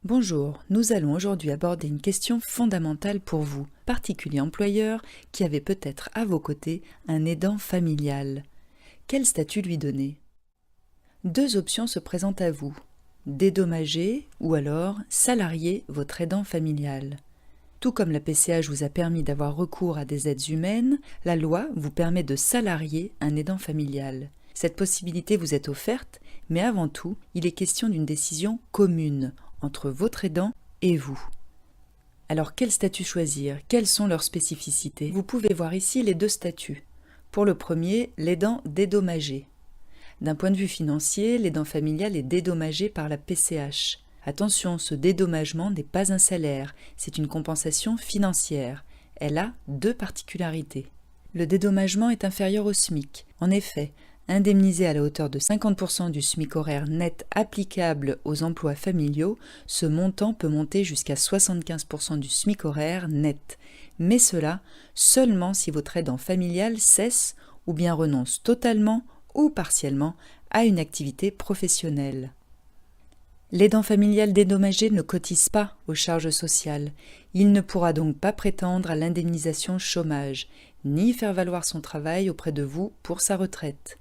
Bonjour, nous allons aujourd'hui aborder une question fondamentale pour vous, particulier employeur qui avez peut-être à vos côtés un aidant familial. Quel statut lui donner? Deux options se présentent à vous. Dédommager ou alors salarier votre aidant familial. Tout comme la PCH vous a permis d'avoir recours à des aides humaines, la loi vous permet de salarier un aidant familial. Cette possibilité vous est offerte, mais avant tout, il est question d'une décision commune entre votre aidant et vous. Alors quel statut choisir? Quelles sont leurs spécificités? Vous pouvez voir ici les deux statuts. Pour le premier, l'aidant dédommagé. D'un point de vue financier, l'aidant familial est dédommagé par la PCH. Attention, ce dédommagement n'est pas un salaire, c'est une compensation financière. Elle a deux particularités. Le dédommagement est inférieur au SMIC. En effet, indemnisé à la hauteur de 50% du SMIC horaire net applicable aux emplois familiaux, ce montant peut monter jusqu'à 75% du SMIC horaire net. Mais cela seulement si votre aidant familial cesse ou bien renonce totalement ou partiellement à une activité professionnelle. L'aidant familial dédommagé ne cotise pas aux charges sociales. Il ne pourra donc pas prétendre à l'indemnisation chômage, ni faire valoir son travail auprès de vous pour sa retraite.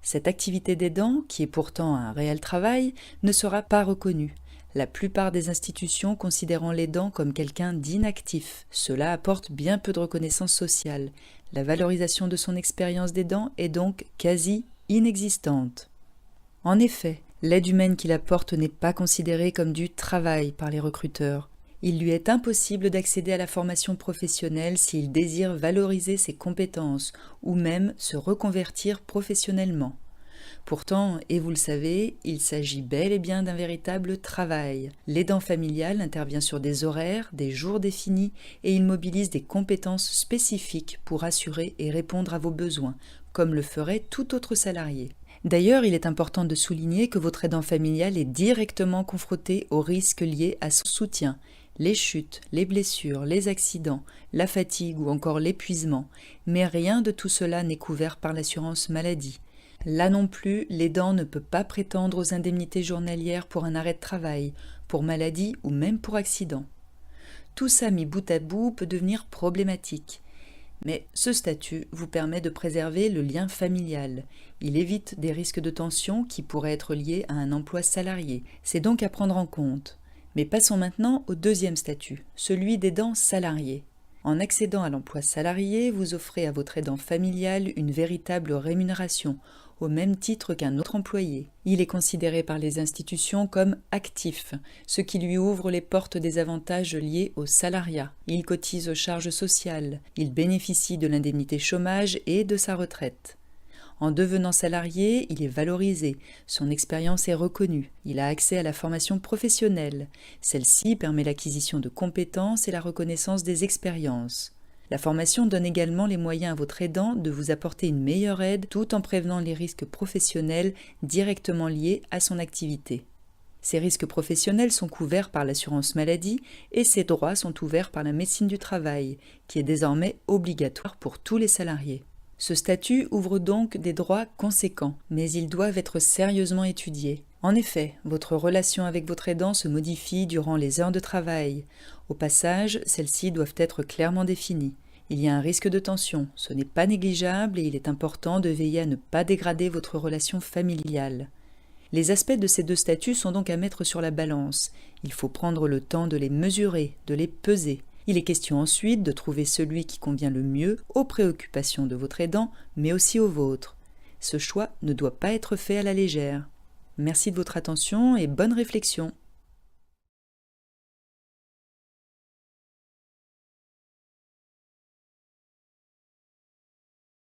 Cette activité d'aidant, qui est pourtant un réel travail, ne sera pas reconnue. La plupart des institutions considérant l'aidant comme quelqu'un d'inactif. Cela apporte bien peu de reconnaissance sociale. La valorisation de son expérience d'aidant est donc quasi inexistante. En effet, l'aide humaine qu'il apporte n'est pas considérée comme du travail par les recruteurs. Il lui est impossible d'accéder à la formation professionnelle s'il désire valoriser ses compétences ou même se reconvertir professionnellement. Pourtant, et vous le savez, il s'agit bel et bien d'un véritable travail. L'aidant familial intervient sur des horaires, des jours définis et il mobilise des compétences spécifiques pour assurer et répondre à vos besoins, comme le ferait tout autre salarié. D'ailleurs, il est important de souligner que votre aidant familial est directement confronté aux risques liés à son soutien. Les chutes, les blessures, les accidents, la fatigue ou encore l'épuisement, mais rien de tout cela n'est couvert par l'assurance maladie. Là non plus, l'aidant ne peut pas prétendre aux indemnités journalières pour un arrêt de travail, pour maladie ou même pour accident. Tout ça mis bout à bout peut devenir problématique. Mais ce statut vous permet de préserver le lien familial. Il évite des risques de tension qui pourraient être liés à un emploi salarié. C'est donc à prendre en compte. Mais passons maintenant au deuxième statut, celui d'aidant salarié. En accédant à l'emploi salarié, vous offrez à votre aidant familial une véritable rémunération, au même titre qu'un autre employé. Il est considéré par les institutions comme actif, ce qui lui ouvre les portes des avantages liés au salariat. Il cotise aux charges sociales, il bénéficie de l'indemnité chômage et de sa retraite. En devenant salarié, il est valorisé, son expérience est reconnue, il a accès à la formation professionnelle. Celle-ci permet l'acquisition de compétences et la reconnaissance des expériences. La formation donne également les moyens à votre aidant de vous apporter une meilleure aide tout en prévenant les risques professionnels directement liés à son activité. Ces risques professionnels sont couverts par l'assurance maladie et ces droits sont ouverts par la médecine du travail, qui est désormais obligatoire pour tous les salariés. Ce statut ouvre donc des droits conséquents, mais ils doivent être sérieusement étudiés. En effet, votre relation avec votre aidant se modifie durant les heures de travail. Au passage, celles-ci doivent être clairement définies. Il y a un risque de tension, ce n'est pas négligeable et il est important de veiller à ne pas dégrader votre relation familiale. Les aspects de ces deux statuts sont donc à mettre sur la balance. Il faut prendre le temps de les mesurer, de les peser. Il est question ensuite de trouver celui qui convient le mieux aux préoccupations de votre aidant, mais aussi aux vôtres. Ce choix ne doit pas être fait à la légère. Merci de votre attention et bonne réflexion.